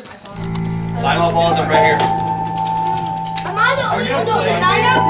Volleyball balls up right here. Am I the only one doing lineup?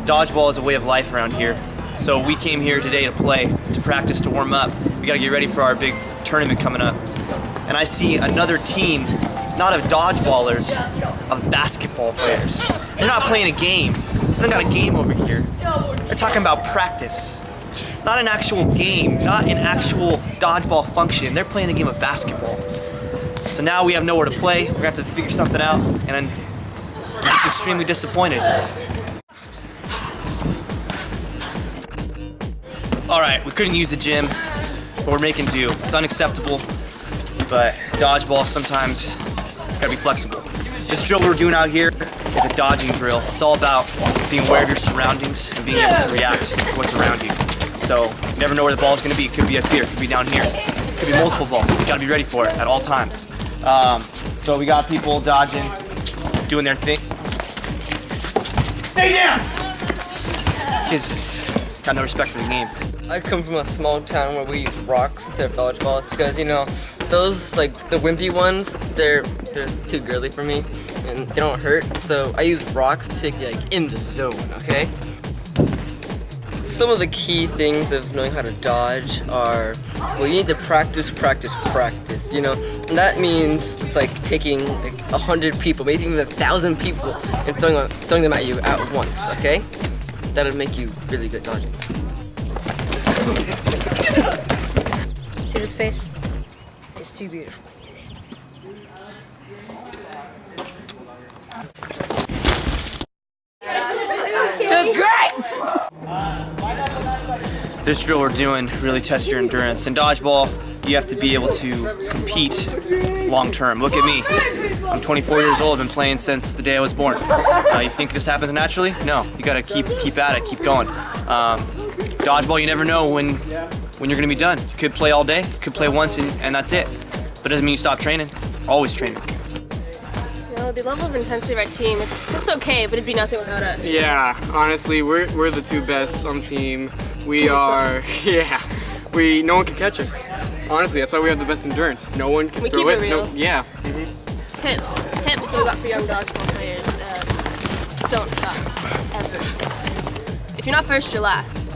Dodgeball is a way of life around here. So we came here today to play, to practice, to warm up. We gotta get ready for our big tournament coming up. And I see another team, not of dodgeballers, of basketball players. They're not playing a game. They don't got a game over here. They're talking about practice. Not an actual game, not an actual dodgeball function. They're playing the game of basketball. So now we have nowhere to play. We're gonna have to figure something out, and I'm just extremely disappointed. Alright, we couldn't use the gym, but we're making do. It's unacceptable, but dodgeball sometimes gotta be flexible. This drill we're doing out here is a dodging drill. It's all about being aware of your surroundings and being able to react to what's around you. So, you never know where the ball's gonna be. It could be up here, it could be down here. It could be multiple balls. You gotta be ready for it at all times. So we got people dodging, doing their thing. Stay down! Kids just got no respect for the game. I come from a small town where we use rocks instead of dodgeballs because, you know, those, like, the wimpy ones, they're too girly for me and they don't hurt. So I use rocks to get, like, in the zone, okay? Some of the key things of knowing how to dodge are, well, you need to practice, you know? And that means it's like taking like 100 people, maybe even 1,000 people and throwing them at you at once, okay? That'll make you really good dodging. See this face? It's too beautiful. Feels great! This drill we're doing really tests your endurance. In dodgeball, you have to be able to compete long term. Look at me. I'm 24 years old. I've been playing since the day I was born. You think this happens naturally? No. You gotta keep at it, keep going. Dodgeball, you never know when you're gonna be done. You could play all day, you could play once and that's it. But it doesn't mean you stop training. Always training. You know, the level of intensity of our team, it's okay, but it'd be nothing without us. Yeah, honestly, we're the two best on the team. We are, yeah. No one can catch us. Honestly, that's why we have the best endurance. No one can We throw keep it it. real. No, yeah. Tips that we got for young dodgeball players. Don't stop, ever. If you're not first, you're last.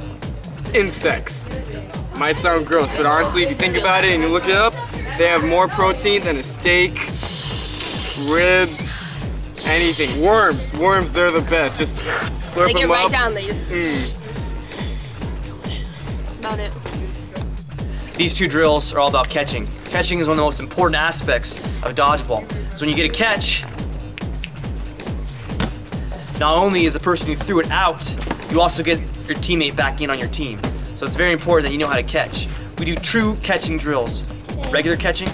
Insects. Might sound gross, but honestly, if you think about it and you look it up, they have more protein than a steak, ribs, anything. Worms, they're the best. Just slurp They them get right up. down, they just... Delicious. That's about it. These two drills are all about catching. Catching is one of the most important aspects of dodgeball. So when you get a catch, not only is the person who threw it out, you also get your teammate back in on your team. So it's very important that you know how to catch. We do true catching drills. Regular catching,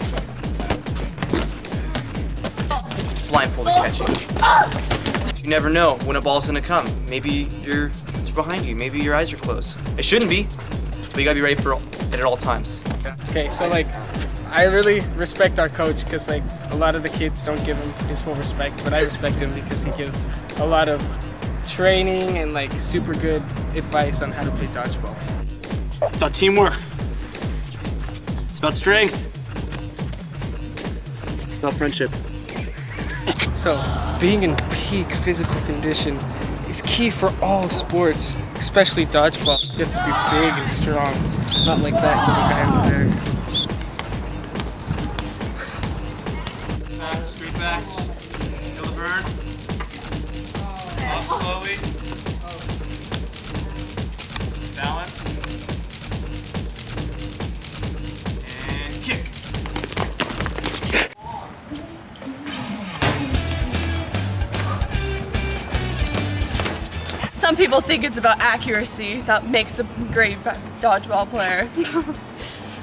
blindfolded catching. You never know when a ball's gonna come. Maybe it's behind you, maybe your eyes are closed. It shouldn't be, but you gotta be ready for it at all times. Okay, so like, I really respect our coach because like a lot of the kids don't give him his full respect, but I respect him because he gives a lot of training and like super good advice on how to play dodgeball. It's about teamwork. It's about strength. It's about friendship. So being in peak physical condition is key for all sports, especially dodgeball. You have to be big and strong, not like that little guy over there. Backs, straight backs. Feel the burn. Up slowly. Balance. And kick. Some people think it's about accuracy that makes a great dodgeball player.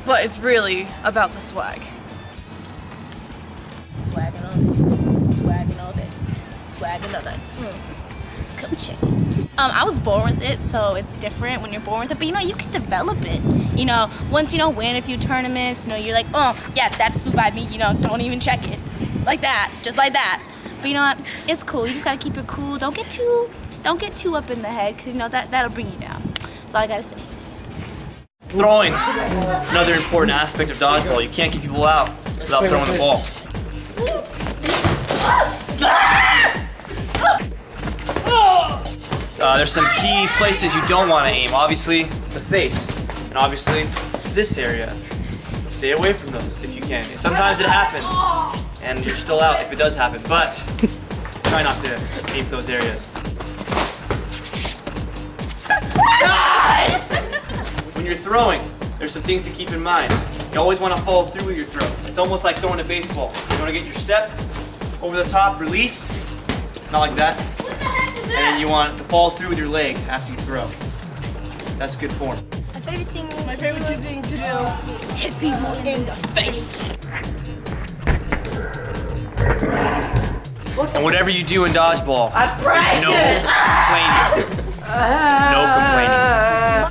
but it's really about the swag. Swagging all day. Swagging all day. Swagging all day. Coaching. I was born with it, so it's different when you're born with it. But you can develop it. Once win a few tournaments, you're like, oh yeah, that's flew by me. Don't even check it, like that, just like that. But you know what? It's cool. You just gotta keep it cool. Don't get too up in the head, because that'll bring you down. That's all I gotta say. Throwing is another important aspect of dodgeball. You can't get people out without throwing the ball. There's some key places you don't want to aim. Obviously, the face, and obviously this area. Stay away from those if you can. Sometimes it happens, and you're still out if it does happen, but try not to aim those areas. When you're throwing, there's some things to keep in mind. You always want to follow through with your throw. It's almost like throwing a baseball. You want to get your step, over the top, release, not like that. And then you want to follow through with your leg after you throw. That's good form. My favorite thing to do is hit people in the face. And whatever you do in dodgeball, there's no complaining. No complaining.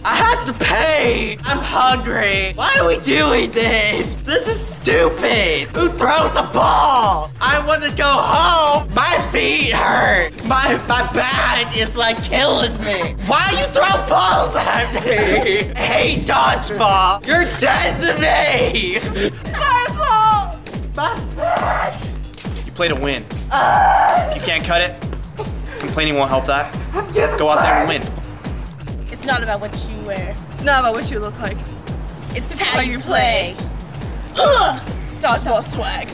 I have to pay! I'm hungry! Why are we doing this? This is stupid! Who throws a ball? I want to go home! My feet hurt! My back is like killing me! Why you throw balls at me? Hey, dodgeball! You're dead to me! My ball! My back! You play to win. If you can't cut it, complaining won't help that. Go out there and win. It's not about what you wear. It's not about what you look like. It's how you play. Dodgeball swag.